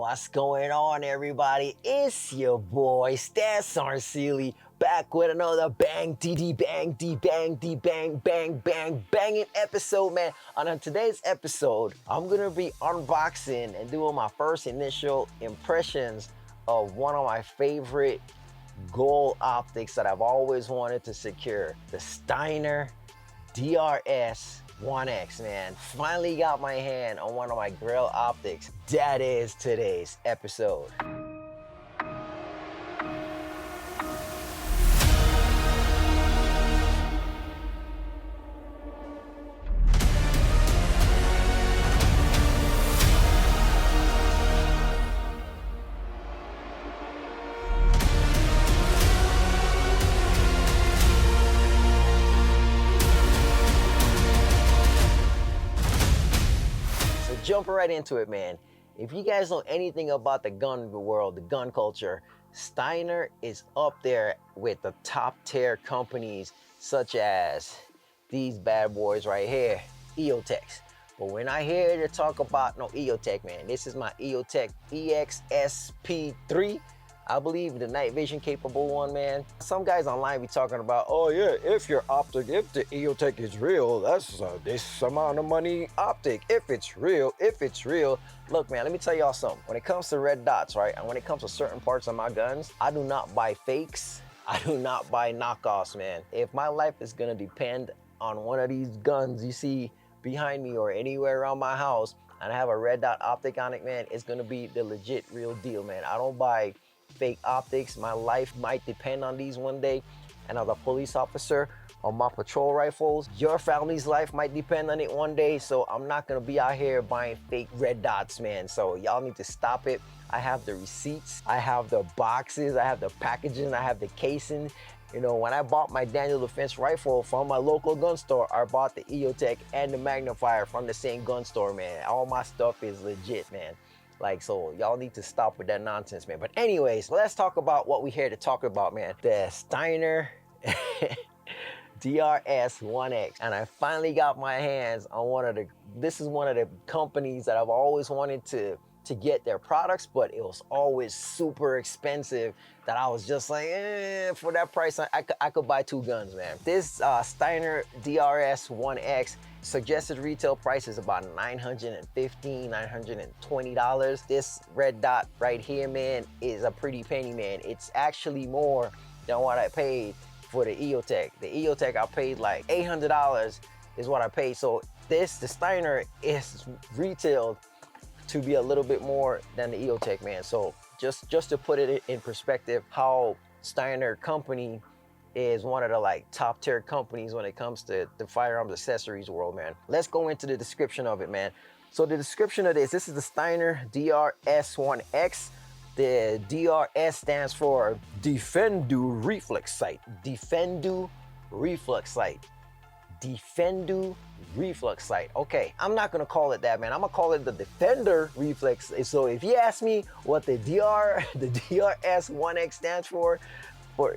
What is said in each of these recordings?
What's going on, everybody? It's your boy Steiner back with another bang banging episode, man. And on today's episode, I'm gonna be unboxing and doing my first initial impressions of one of my favorite gold optics that I've always wanted to secure, the Steiner DRS1X, man. Finally got my hand on one of my grail optics. That is today's episode. Jumping right into it, man. If you guys know anything about the gun world, the gun culture, Steiner is up there with the top tier companies such as these bad boys right here, EOTechs. But when I hear to talk about EOTech, man, this is my EOTech EXSP3. I believe the night vision capable one, man. Some guys online be talking about, oh yeah, if the EOTech is real, that's this amount of money optic. If it's real. Look, man, let me tell y'all something. When it comes to red dots, right, and when it comes to certain parts of my guns, I do not buy fakes. I do not buy knockoffs, man. If my life is gonna depend on one of these guns you see behind me or anywhere around my house, and I have a red dot optic on it, man, it's gonna be the legit real deal, man. I don't buy fake optics. My life might depend on these one day, and as a police officer on my patrol rifles, your family's life might depend on it one day. So I'm not gonna be out here buying fake red dots, man. So y'all need to stop it. I have the receipts, I have the boxes, I have the packaging, I have the casing. You know, when I bought my Daniel Defense rifle from my local gun store, I bought the EOTech and the magnifier from the same gun store, man. All my stuff is legit, man. Like, so y'all need to stop with that nonsense, man. But anyways, let's talk about what we're here to talk about, man. The Steiner DRS1X. And I finally got my hands on this is one of the companies that I've always wanted to get their products, but it was always super expensive that I was just like, for that price, I could buy two guns, man. This Steiner DRS1X suggested retail price is about $915, $920. This red dot right here, man, is a pretty penny, man. It's actually more than what I paid for the EOTech. The EOTech I paid like $800 is what I paid. So the Steiner is retailed to be a little bit more than the EOTech, man. So just to put it in perspective, how Steiner company is one of the like top tier companies when it comes to the firearms accessories world, man. Let's go into the description of it, man. So the description of this is the Steiner DRS1X. The DRS stands for Defendu Reflex Sight. Defendu Reflex Sight. Defendu Reflex Sight. Okay, I'm not gonna call it that, man. I'm gonna call it the Defender Reflex. So if you ask me what the DRS1X stands for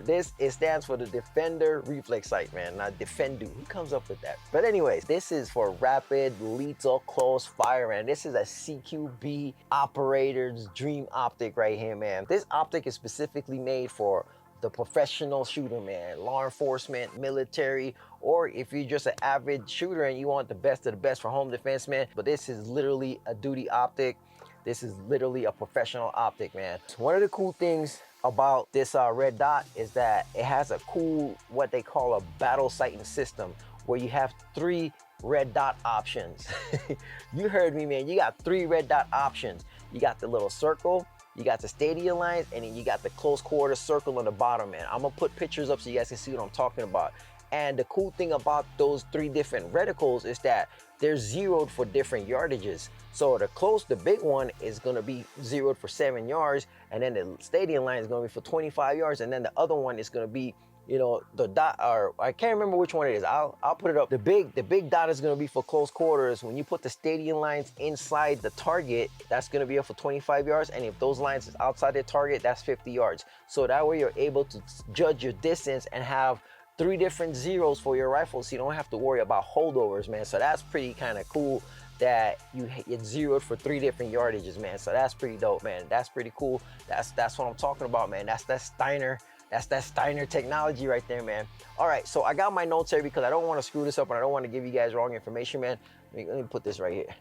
this, it stands for the Defender Reflex Sight, man. Not Defendu. Who comes up with that? But anyways, this is for rapid, lethal, close fire, man. This is a CQB operator's dream optic right here, man. This optic is specifically made for the professional shooter, man. Law enforcement, military, or if you're just an avid shooter and you want the best of the best for home defense, man. But this is literally a duty optic. This is literally a professional optic, man. One of the cool things about this red dot is that it has a cool, what they call a battle sighting system, where you have 3 red dot options. You heard me, man. You got 3 red dot options. You got the little circle, you got the stadium lines, and then you got the close quarter circle on the bottom, man. I'm gonna put pictures up so you guys can see what I'm talking about. And the cool thing about those 3 different reticles is that they're zeroed for different yardages. So the big one is gonna be zeroed for 7 yards, and then the stadium line is gonna be for 25 yards, and then the other one is gonna be, you know, the dot, or I can't remember which one it is. I'll put it up. The big dot is gonna be for close quarters. When you put the stadium lines inside the target, that's gonna be up for 25 yards, and if those lines is outside the target, that's 50 yards. So that way you're able to judge your distance and have 3 different zeros for your rifle, so you don't have to worry about holdovers, man. So that's pretty kind of cool that it's zeroed for 3 different yardages, man. So that's pretty dope, man. That's pretty cool. That's what I'm talking about, man. That's that Steiner. That's that Steiner technology right there, man. All right, so I got my notes here because I don't want to screw this up and I don't want to give you guys wrong information, man. Let me put this right here.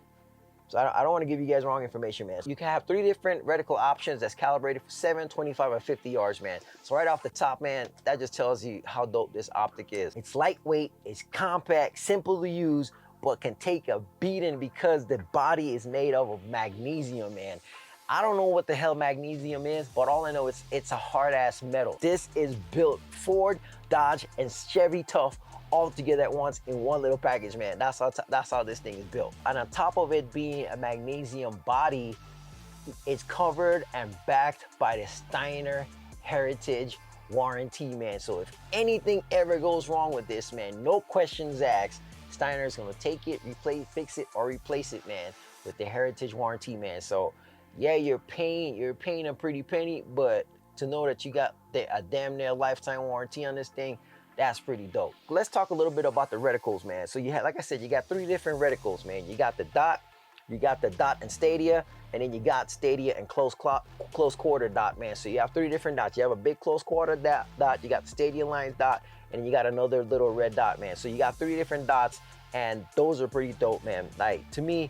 So I don't want to give you guys wrong information, man. You can have 3 different reticle options that's calibrated for 7, 25, and 50 yards, man. So right off the top, man, that just tells you how dope this optic is. It's lightweight, it's compact, simple to use, but can take a beating because the body is made of magnesium, man. I don't know what the hell magnesium is, but all I know is it's a hard-ass metal. This is built Ford, Dodge, and Chevy tough all together at once in one little package, man. That's how this thing is built. And on top of it being a magnesium body, it's covered and backed by the Steiner Heritage warranty, man. So if anything ever goes wrong with this, man, no questions asked. Steiner is gonna take it, fix it, or replace it, man, with the Heritage warranty, man. So yeah, you're paying a pretty penny, but to know that you got a damn near lifetime warranty on this thing, that's pretty dope. Let's talk a little bit about the reticles, man. So you have, like I said, you got 3 different reticles, man. You got the dot, you got the dot and stadia, and then you got stadia and close quarter dot, man. So you have 3 different dots. You have a big close quarter dot, you got the stadia lines dot, and then you got another little red dot, man. So you got 3 different dots, and those are pretty dope, man. Like, to me,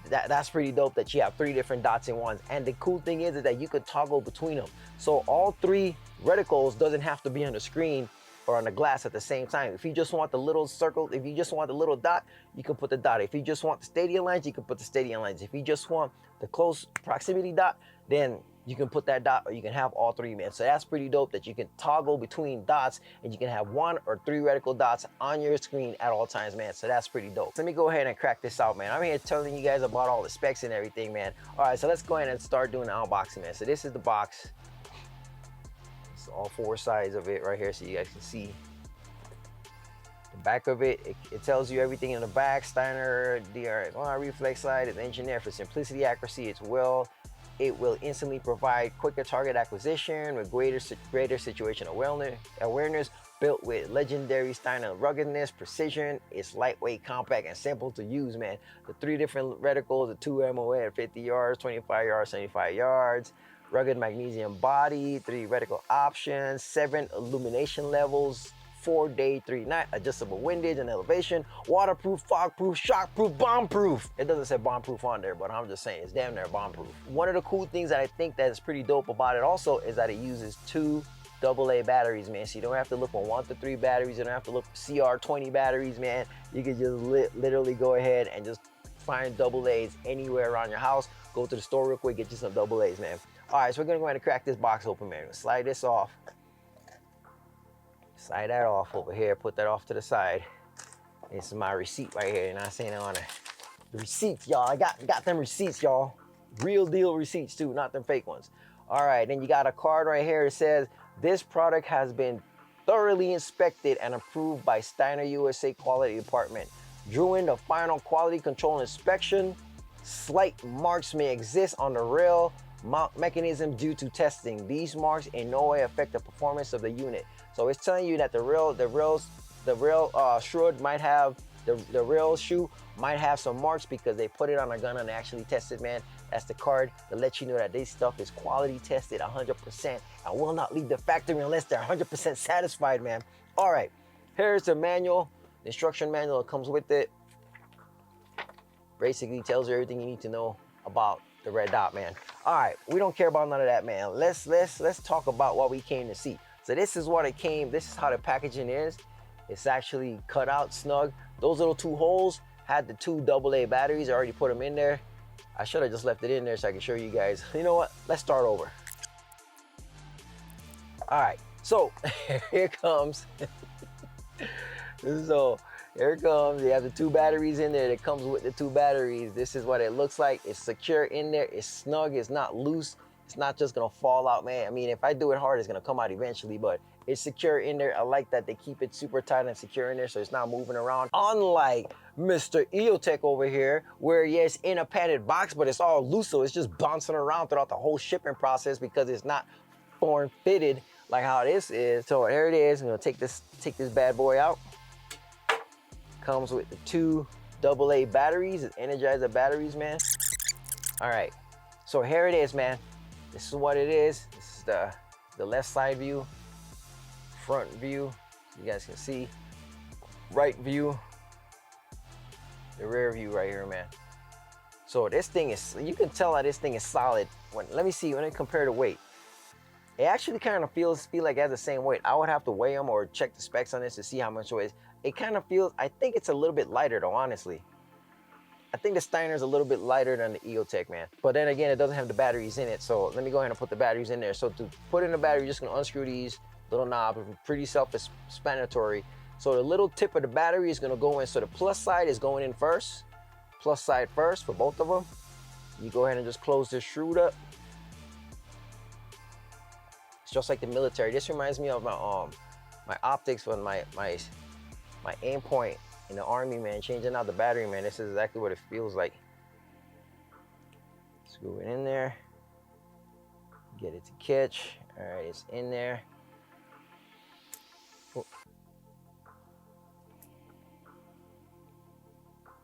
that's pretty dope that you have 3 different dots in one. And the cool thing is that you could toggle between them. So all 3 reticles doesn't have to be on the screen or on the glass at the same time. If you just want the little circle, if you just want the little dot, you can put the dot. If you just want the stadium lines, you can put the stadium lines. If you just want the close proximity dot, then you can put that dot, or you can have all 3, man. So that's pretty dope that you can toggle between dots and you can have 1 or 3 reticle dots on your screen at all times, man. So that's pretty dope. Let me go ahead and crack this out, man. I'm here telling you guys about all the specs and everything, man. All right, so let's go ahead and start doing the unboxing, man. So this is the box. All 4 sides of it right here, so you guys can see the back of it. It tells you everything in the back. Steiner DRS1 reflex sight is engineered for simplicity, accuracy. It will instantly provide quicker target acquisition with greater situational awareness. Built with legendary Steiner ruggedness, precision. It's lightweight, compact, and simple to use, man. The 3 different reticles, the 2 MOA at 50 yards, 25 yards, 75 yards. Rugged magnesium body, 3 reticle options, 7 illumination levels, 4 day, 3 night, adjustable windage and elevation, waterproof, fogproof, shockproof, bombproof. It doesn't say bombproof on there, but I'm just saying it's damn near bombproof. One of the cool things that I think that is pretty dope about it also is that it uses 2 AA batteries, man. So you don't have to look for 1 to 3 batteries. You don't have to look for CR20 batteries, man. You can just literally go ahead and just find AA's anywhere around your house. Go to the store real quick, get you some AA's, man. All right, so we're gonna go ahead and crack this box open, man. Slide this off. Slide that off over here, put that off to the side. This is my receipt right here, you know what I'm saying? On the receipts, y'all. I got them receipts, y'all. Real deal receipts too, not them fake ones. All right, then you got a card right here that says, this product has been thoroughly inspected and approved by Steiner USA Quality Department. During the final quality control inspection, slight marks may exist on the rail mount mechanism due to testing. These marks in no way affect the performance of the unit. So it's telling you that the rail shoe might have some marks because they put it on a gun and actually tested, man. That's the card to let you know that this stuff is quality tested 100% and will not leave the factory unless they're 100% satisfied, man. All right, here's the manual, the instruction manual that comes with it. Basically tells you everything you need to know about the red dot, man. All right, we don't care about none of that, man. Let's talk about what we came to see. So this is what it came. This is how the packaging is. It's actually cut out snug. Those little 2 holes had the 2 AA batteries. I already put them in there. I should have just left it in there so I can show you guys. You know what? Let's start over. All right, so here comes. So here it comes. You have the 2 batteries in there that comes with the 2 batteries. This is what it looks like. It's secure in there. It's snug. It's not loose. It's not just gonna fall out, man. I mean, if I do it hard, it's gonna come out eventually, but it's secure in there. I like that they keep it super tight and secure in there so it's not moving around. Unlike Mr. EOTech over here, where yes, in a padded box, but it's all loose, so it's just bouncing around throughout the whole shipping process because it's not form fitted like how this is. So here it is. I'm gonna take this bad boy out. Comes with the 2 AA batteries, it's Energizer batteries, man. All right, so here it is, man. This is what it is. This is the left side view, front view, you guys can see, right view, the rear view right here, man. So this thing is, you can tell that this thing is solid. Let me see, when I compare the weight, it actually kind of feel like it has the same weight. I would have to weigh them or check the specs on this to see how much it weighs. It kind of feels, I think it's a little bit lighter though, honestly. I think the Steiner is a little bit lighter than the EOTech, man. But then again, it doesn't have the batteries in it. So let me go ahead and put the batteries in there. So to put in the battery, you're just gonna unscrew these little knobs, pretty self-explanatory. So the little tip of the battery is gonna go in. So the plus side is going in first. Plus side first for both of them. You go ahead and just close this screw up. It's just like the military. This reminds me of my optics when my aim point in the army, man, changing out the battery, man. This is exactly what it feels like. Screw it in there. Get it to catch. All right, it's in there. Oh.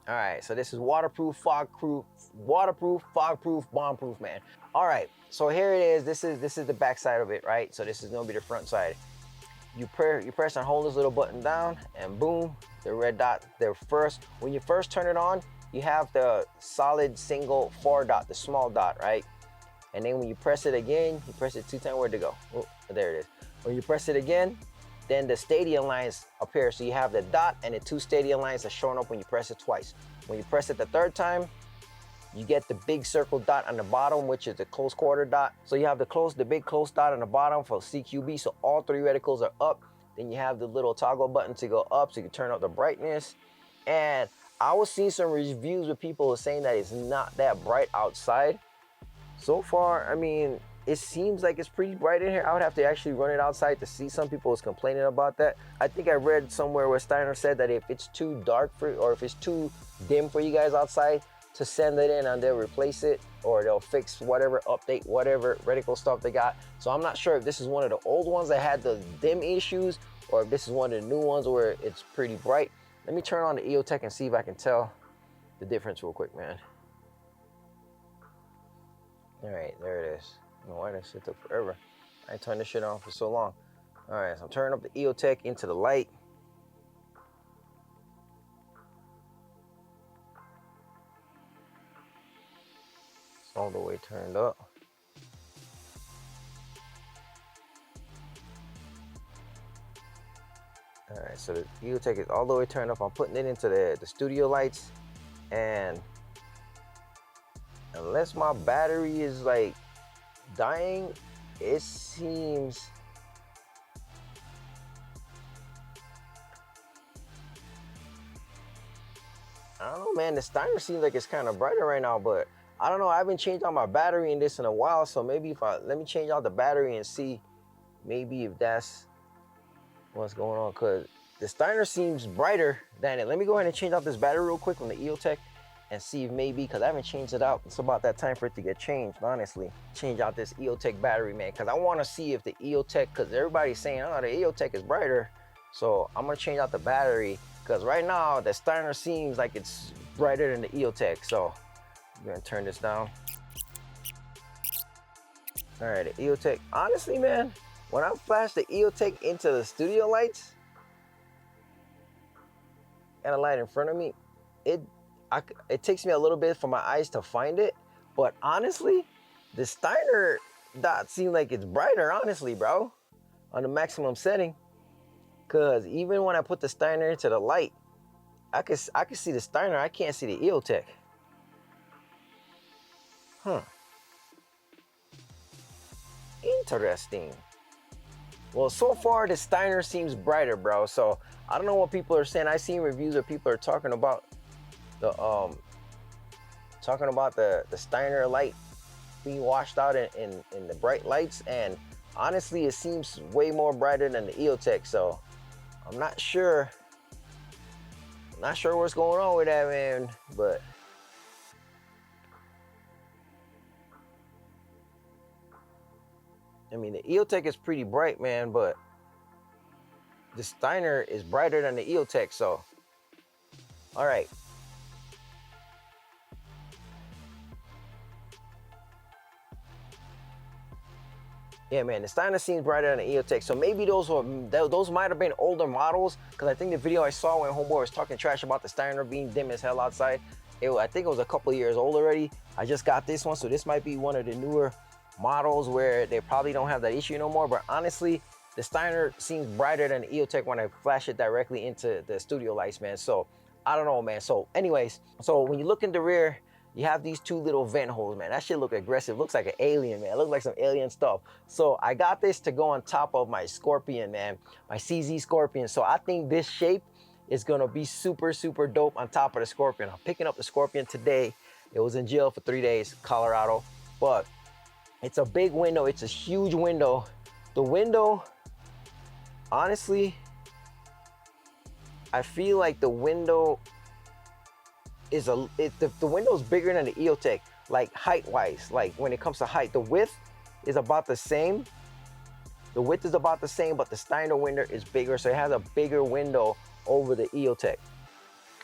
All right, so this is waterproof, fogproof, bomb-proof, man. All right, so here it is. This is the back side of it, right? So this is gonna be the front side. You press and hold this little button down, and boom, the red dot there first. When you first turn it on, you have the solid single 4 dot, the small dot, right? And then when you press it again, you press it 2 times, where'd it go? Oh, there it is. When you press it again, then the stadium lines appear. So you have the dot and the 2 stadium lines are showing up when you press it twice. When you press it the 3rd time, you get the big circle dot on the bottom, which is the close quarter dot. So you have the big close dot on the bottom for CQB. So all 3 reticles are up. Then you have the little toggle button to go up so you can turn up the brightness. And I was seeing some reviews with people saying that it's not that bright outside. So far, I mean, it seems like it's pretty bright in here. I would have to actually run it outside to see. Some people was complaining about that. I think I read somewhere where Steiner said that if it's too dark or if it's too dim for you guys outside, to send it in and they'll replace it, or they'll fix whatever, update whatever reticle stuff they got. So I'm not sure if this is one of the old ones that had the dim issues, or if this is one of the new ones where it's pretty bright. Let me turn on the EOTech and see if I can tell the difference real quick, man. All right, there it is. I don't know why that shit took forever. I turned this shit on for so long. All right, so I'm turning up the EOTech into the light. It's all the way turned up. All right, so the EOTech is all the way turned up. I'm putting it into the studio lights, and unless my battery is like dying, it seems I don't know, man. The Steiner seems like it's kind of brighter right now, but I don't know. I haven't changed out my battery in this in a while, so maybe let me change out the battery and see maybe if that's what's going on, because the Steiner seems brighter than it. Let me go ahead and change out this battery real quick on the EOTech and see if maybe, because I haven't changed it out. It's about that time for it to get changed, honestly. Change out this EOTech battery, man, because I want to see if the EOTech, because everybody's saying, oh, the EOTech is brighter. So I'm going to change out the battery, because right now the Steiner seems like it's brighter than the EOTech. So I'm going to turn this down. All right, the EOTech, honestly, man, when I flash the EOTech into the studio lights and a light in front of me, it takes me a little bit for my eyes to find it. But honestly, the Steiner dot seems like it's brighter, honestly, bro, on the maximum setting. Because even when I put the Steiner into the light, I can see the Steiner, I can't see the EOTech. Huh. Interesting. Well, so far the Steiner seems brighter, bro. So I don't know what people are saying. I've seen reviews where people are talking about the Steiner light being washed out in the bright lights, and honestly, it seems way more brighter than the EOTech. So I'm not sure. I'm not sure what's going on with that, man. But I mean, the EOTech is pretty bright, man, but the Steiner is brighter than the EOTech, so. All right, Yeah, man, the Steiner seems brighter than the EOTech. So maybe those might have been older models, because I think the video I saw when Homeboy was talking trash about the Steiner being dim as hell outside, I think it was a couple of years old already. I just got this one, so this might be one of the newer models where they probably don't have that issue no more. But honestly, the Steiner seems brighter than the EOTech when I flash it directly into the studio lights, man. So I don't know, man. So anyways, so when you look in the rear, you have these two little vent holes, man. That shit look aggressive. Looks like an alien, man. It looks like some alien stuff. So I got this to go on top of my Scorpion, man. My CZ Scorpion. So I think this shape is gonna be super, super dope on top of the Scorpion. I'm picking up the Scorpion today. It was in jail for 3 days, Colorado. But it's a big window. It's a huge window. The window, honestly, I feel like the window is the window's bigger than the EOTech, like height-wise. Like when it comes to height, the width is about the same. The width is about the same, but the Steiner window is bigger, so it has a bigger window over the EOTech.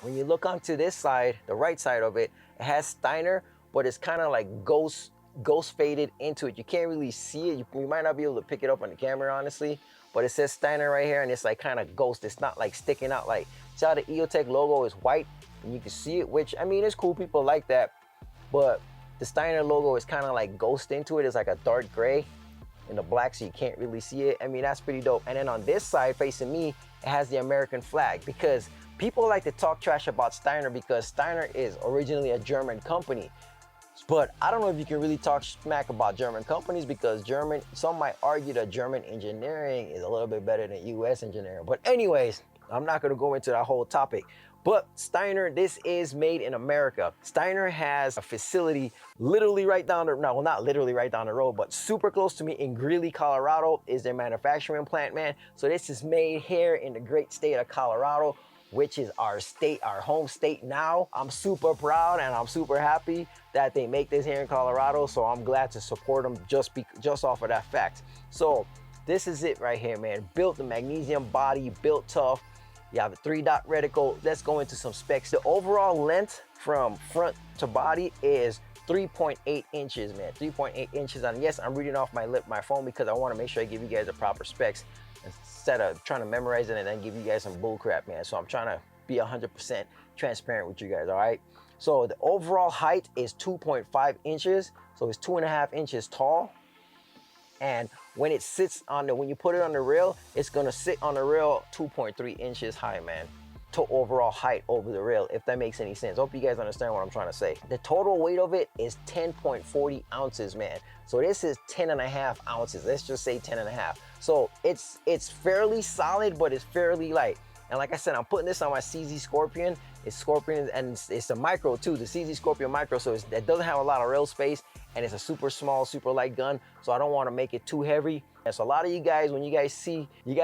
When you look onto this side, the right side of it, it has Steiner, but it's kind of like ghost faded into it. You can't really see it. You might not be able to pick it up on the camera, honestly, but it says Steiner right here, and it's like kind of ghost. It's not like sticking out. Like, see how the EOTech logo is white and you can see it, which I mean, it's cool, people like that, but the Steiner logo is kind of like ghost into it. It's like a dark gray in the black, so you can't really see it. I mean, that's pretty dope. And then on this side facing me, it has the American flag, because people like to talk trash about Steiner because Steiner is originally a German company. But I don't know if you can really talk smack about German companies, because some might argue that German engineering is a little bit better than US engineering. But anyways, I'm not gonna go into that whole topic. But Steiner, this is made in America. Steiner has a facility literally right down the, no, well, not literally right down the road, but super close to me in Greeley, Colorado is their manufacturing plant, man. So this is made here in the great state of Colorado, which is our state, our home state now. I'm super proud and I'm super happy that they make this here in Colorado. So I'm glad to support them just off of that fact. So this is it right here, man. Built the magnesium body, built tough. You have a 3-dot reticle. Let's go into some specs. The overall length from front to body is 3.8 inches, man. 3.8 inches. And yes, I'm reading off my phone because I want to make sure I give you guys the proper specs instead of trying to memorize it and then give you guys some bull crap, man. So I'm trying to be 100% transparent with you guys, all right? So the overall height is 2.5 inches. So it's 2.5 inches tall. And when it sits on when you put it on the rail, it's gonna sit on the rail 2.3 inches high, man, to overall height over the rail, if that makes any sense. Hope you guys understand what I'm trying to say. The total weight of it is 10.40 ounces, man. So this is 10.5 ounces. Let's just say 10.5. So it's fairly solid, but it's fairly light. And like I said, I'm putting this on my CZ Scorpion. It's Scorpion, and it's a micro too, the CZ Scorpion micro. So it doesn't have a lot of rail space, and it's a super small, super light gun. So I don't want to make it too heavy. And so a lot of you guys, when you guys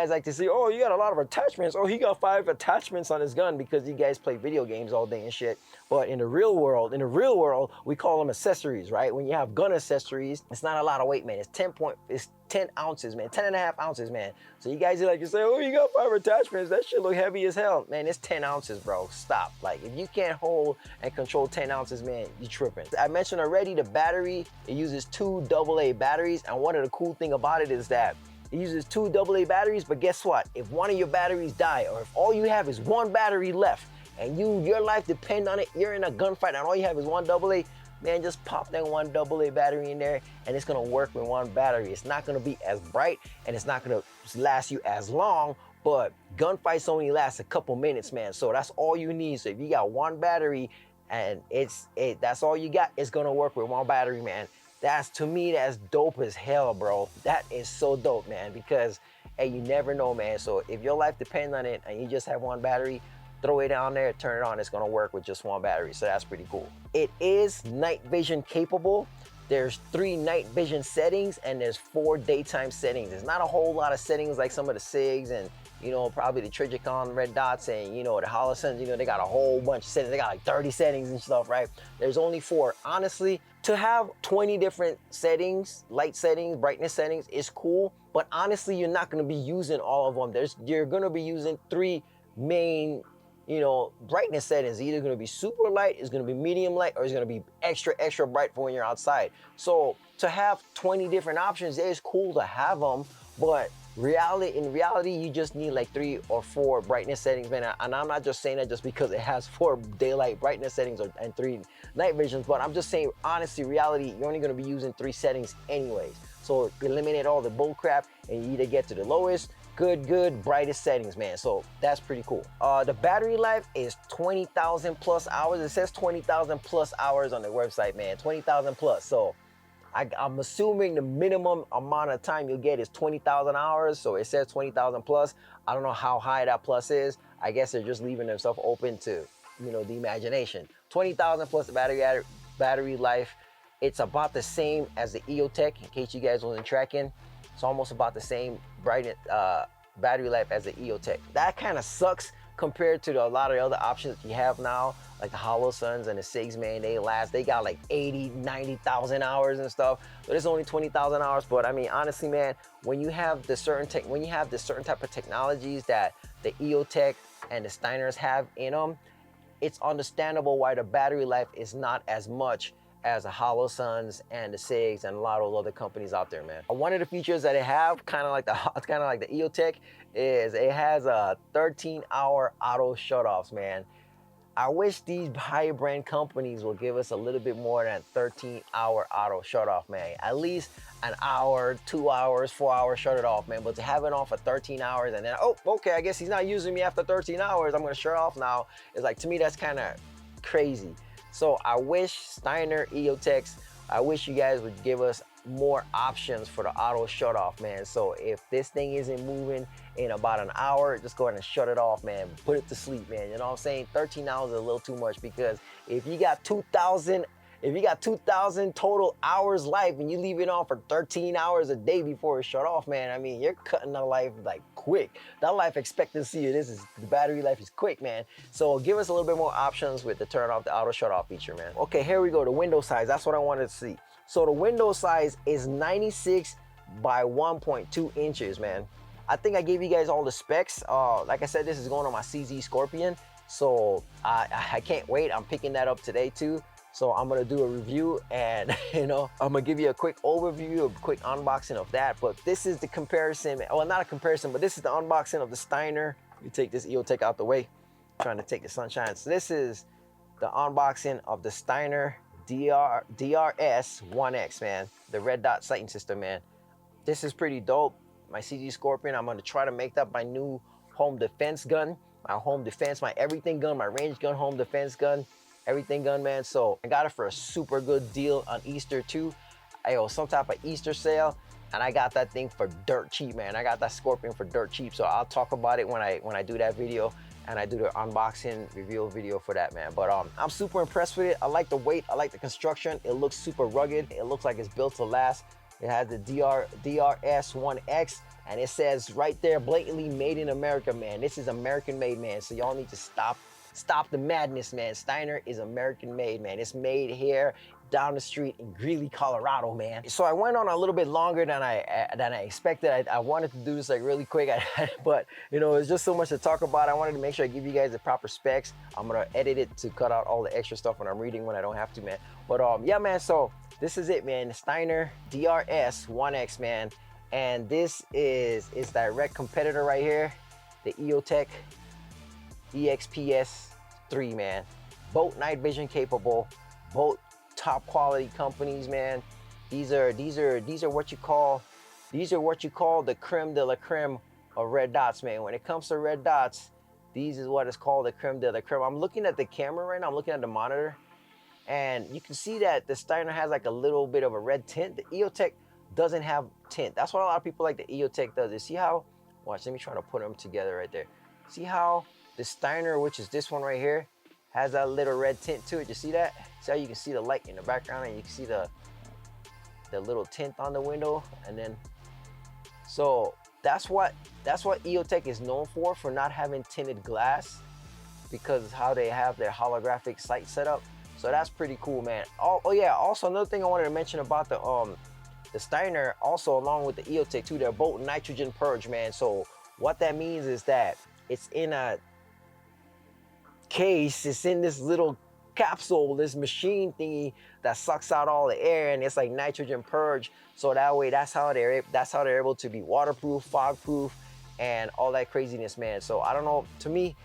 like to see, oh, you got a lot of attachments. Oh, he got 5 attachments on his gun, because you guys play video games all day and shit. But in the real world, we call them accessories, right? When you have gun accessories, it's not a lot of weight, man. It's 10 ounces, man, 10.5 ounces, man. So you guys like to say, oh, you got 5 attachments. That shit look heavy as hell. Man, it's 10 ounces, bro. Stop. Like, if you can't hold and control 10 ounces, man, you tripping. I mentioned already the battery. It uses 2 AA batteries. And one of the cool thing about it is that it uses 2 AA batteries. But guess what? If one of your batteries die, or if all you have is 1 battery left and your life depends on it, you're in a gunfight and all you have is 1 AA, man, just pop that 1 AA battery in there and it's gonna work with 1 battery. It's not gonna be as bright and it's not gonna last you as long, but gunfights only last a couple minutes, man. So that's all you need. So if you got 1 battery and that's all you got, it's gonna work with 1 battery, man. To me, that's dope as hell, bro. That is so dope, man, because, hey, you never know, man. So if your life depends on it and you just have 1 battery, throw it down there, turn it on, it's gonna work with just 1 battery. So that's pretty cool. It is night vision capable. There's 3 night vision settings and there's 4 daytime settings. There's not a whole lot of settings like some of the SIGs and, you know, probably the Trijicon red dots and, you know, the Holosens, you know, they got a whole bunch of settings. They got like 30 settings and stuff, right? There's only 4. Honestly, to have 20 different settings, light settings, brightness settings is cool, but honestly, you're not gonna be using all of them. You're gonna be using 3 main you know, brightness settings. Either going to be super light, it's going to be medium light, or it's going to be extra bright for when you're outside. So to have 20 different options, it is cool to have them, but in reality, you just need like 3 or 4 brightness settings, man. And I'm not just saying that just because it has 4 daylight brightness settings and 3 night visions, but I'm just saying, honestly, reality, you're only going to be using 3 settings anyways. So eliminate all the bull crap and you either get to the lowest, good, brightest settings, man. So that's pretty cool. The battery life is 20,000 plus hours. It says 20,000 plus hours on the website, man. 20,000 plus. So I'm assuming the minimum amount of time you'll get is 20,000 hours. So it says 20,000 plus. I don't know how high that plus is. I guess they're just leaving themselves open to, you know, the imagination. 20,000 plus battery life. It's about the same as the EOTech, in case you guys wasn't tracking. It's almost about the same battery life as the EOTech. That kind of sucks compared to a lot of the other options that you have now, like the Holosuns and the SIGs, man. They got like 80, 90,000 hours and stuff. But it's only 20,000 hours. But I mean, honestly, man, when you have the certain type of technologies that the EOTech and the Steiners have in them, it's understandable why the battery life is not as much as the Holosuns and the SIGs and a lot of those other companies out there, man. One of the features that it have, kind of like the EOTech, is it has a 13-hour auto shutoffs, man. I wish these high brand companies will give us a little bit more than 13-hour auto shut off, man. At least an hour, 2 hours, 4 hours shut it off, man. But to have it on for 13 hours and then, oh, okay, I guess he's not using me after 13 hours, I'm gonna shut off now. It's like, to me, that's kind of crazy. So I wish Steiner, EOTechs, I wish you guys would give us more options for the auto shut off, man. So if this thing isn't moving in about an hour, just go ahead and shut it off, man. Put it to sleep, man. You know what I'm saying? 13 hours is a little too much, because if you got 2,000 total hours life and you leave it on for 13 hours a day before it shut off, man, I mean, you're cutting the life like quick. That life expectancy, the battery life is quick, man. So give us a little bit more options with the turn off the auto shut off feature, man. Okay, here we go. The window size, that's what I wanted to see. So the window size is 96 by 1.2 inches, man. I think I gave you guys all the specs. Like I said, this is going on my CZ Scorpion. So I can't wait. I'm picking that up today too. So I'm gonna do a review and, you know, I'm gonna give you a quick overview, a quick unboxing of that. But this is the comparison, well, not a comparison, but this is the unboxing of the Steiner. You take this EOTech out the way, I'm trying to take the sunshine. So this is the unboxing of the Steiner DRS1X, man. The red dot sighting system, man. This is pretty dope. My CZ Scorpion, I'm gonna try to make that my new home defense gun. My home defense, my everything gun, my range gun, home defense gun. Everything gun, man. So I got it for a super good deal on Easter too. I owe some type of Easter sale, and I got that thing for dirt cheap, man. I got that Scorpion for dirt cheap. So I'll talk about it when I do that video and I do the unboxing reveal video for that, man. But I'm super impressed with it. I like the weight, I like the construction. It looks super rugged. It looks like it's built to last. It has the DRS1X, and it says right there blatantly made in America, man. This is American made, man. So y'all need to stop the madness, man. Steiner is American made, man. It's made here down the street in Greeley, Colorado, man. So I went on a little bit longer than I expected. I wanted to do this like really quick, but you know, it's just so much to talk about. I wanted to make sure I give you guys the proper specs. I'm gonna edit it to cut out all the extra stuff when I'm reading when I don't have to, man. But yeah, man, so this is it, man. The Steiner DRS1X, man. And this is its direct competitor right here, the EOTech EXPS 3, man. Both night vision capable, both top quality companies, man. These are what you call the creme de la creme of red dots, man. When it comes to red dots, these is what is called the creme de la creme. I'm looking at the camera right now, I'm looking at the monitor, and you can see that the Steiner has like a little bit of a red tint. The EOTech doesn't have tint. That's what a lot of people like the EOTech does. You see how, watch, let me try to put them together right there. See how the Steiner, which is this one right here, has that little red tint to it. You see that? See how you can see the light in the background and you can see the little tint on the window. And then, so that's what EOTech is known for not having tinted glass, because how they have their holographic sight set up. So that's pretty cool, man. Oh yeah, also another thing I wanted to mention about the Steiner, also along with the EOTech too, they're both nitrogen purge, man. So what that means is that it's in a case. It's in this little capsule, this machine thingy that sucks out all the air, and it's like nitrogen purge. So that way, that's how they're able to be waterproof, fog proof, and all that craziness, man. So I don't know, to me,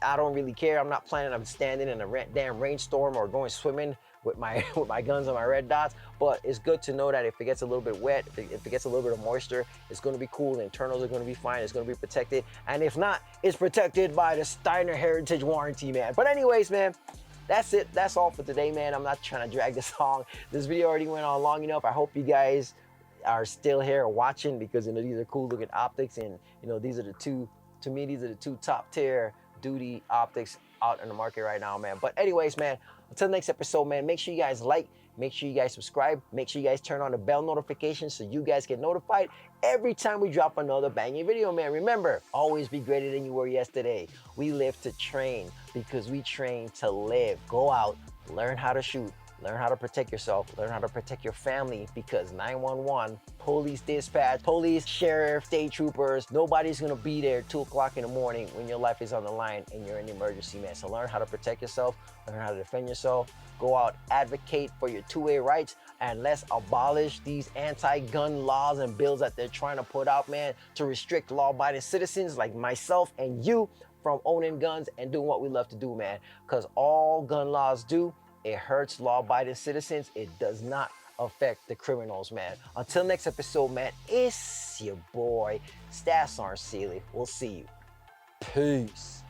I don't really care. I'm not planning on standing in a damn rainstorm or going swimming with my with my guns and my red dots. But it's good to know that if it gets a little bit wet, if it gets a little bit of moisture, it's going to be cool. The internals are going to be fine. It's going to be protected. And if not, it's protected by the Steiner Heritage Warranty, man. But anyways, man, that's it. That's all for today, man. I'm not trying to drag this long. This video already went on long enough. I hope you guys are still here watching, because these are cool looking optics, and these are the two, to me, these are the two top tier duty optics out in the market right now, man. But anyways, man, until the next episode, man, make sure you guys like, make sure you guys subscribe, make sure you guys turn on the bell notifications so you guys get notified every time we drop another banging video, man. Remember, always be greater than you were yesterday. We live to train because we train to live. Go out, learn how to shoot, learn how to protect yourself, learn how to protect your family, because 911, police dispatch, police, sheriff, state troopers, nobody's gonna be there 2 o'clock in the morning when your life is on the line and you're in an emergency, man. So learn how to protect yourself, learn how to defend yourself, go out, advocate for your two-way rights, and let's abolish these anti-gun laws and bills that they're trying to put out, man, to restrict law-abiding citizens like myself and you from owning guns and doing what we love to do, man. Because all gun laws do, it hurts law-abiding citizens. It does not affect the criminals, man. Until next episode, man, it's your boy, Stats Aren't Silly. We'll see you. Peace.